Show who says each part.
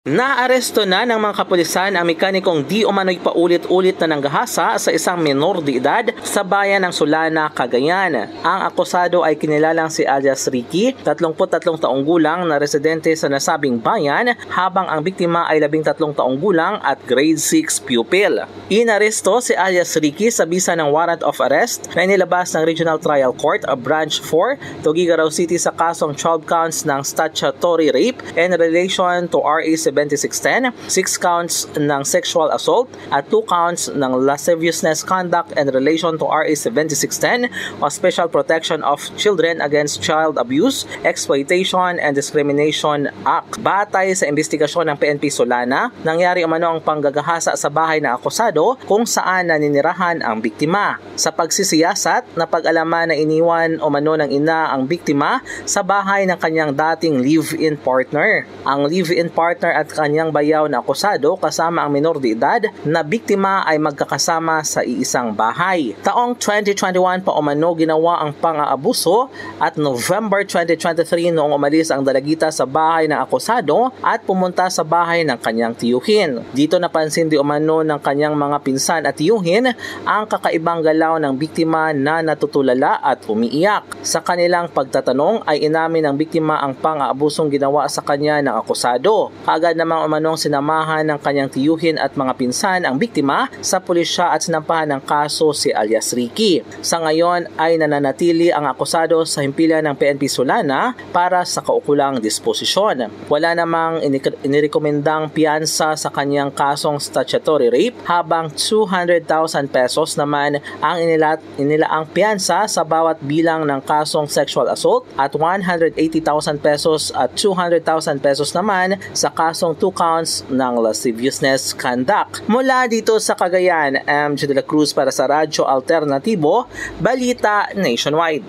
Speaker 1: Naaresto na ng mga kapulisan ang mekanikong di umano'y paulit-ulit na nanggahasa sa isang menor de edad sa bayan ng Solana, Cagayan. Ang akusado ay kinilalang si alias Ricky, 33 taong gulang na residente sa nasabing bayan, habang ang biktima ay 13 taong gulang at grade 6 pupil. Inaresto si alias Ricky sa bisa ng warrant of arrest na inilabas ng Regional Trial Court of Branch 4, Tuguegarao City sa kasong 12 counts ng statutory rape in relation to RA 7610, 6 counts ng sexual assault at 2 counts ng lasciviousness conduct in relation to RA 7610 o Special Protection of Children Against Child Abuse, Exploitation and Discrimination Act. Batay sa investigasyon ng PNP Solana, nangyari umano ang panggagahasa sa bahay ng akusado kung saan naninirahan ang biktima. Sa pagsisiyasat, napag-alaman na iniwan umano ng ina ang biktima sa bahay ng kanyang dating live-in partner. Ang live-in partner at kanyang bayaw na akusado kasama ang menor de edad na biktima ay magkakasama sa iisang bahay. Taong 2021 pa umano ginawa ang pang-aabuso at November 2023 noong umalis ang dalagita sa bahay ng akusado at pumunta sa bahay ng kanyang tiyuhin. Dito napansin di umano ng kanyang mga pinsan at tiyuhin ang kakaibang galaw ng biktima na natutulala at umiiyak. Sa kanilang pagtatanong ay inamin ng biktima ang pang-aabusong ginawa sa kanya ng akusado. Agad namang umanong sinamahan ng kanyang tiyuhin at mga pinsan ang biktima sa pulisya at sinampahan ng kaso si alias Ricky. Sa ngayon ay nananatili ang akusado sa himpilan ng PNP Solana para sa kaukulang disposisyon. Wala namang inirekomendang piyansa sa kanyang kasong statutory rape, habang 200,000 pesos naman ang inilaang piyansa sa bawat bilang ng kasong sexual assault at 180,000 pesos at 200,000 pesos naman sa kasong 2 counts ng lasciviousness conduct. Mula dito sa Cagayan, MJ de la Cruz para sa Radyo Alternatibo, Balita Nationwide.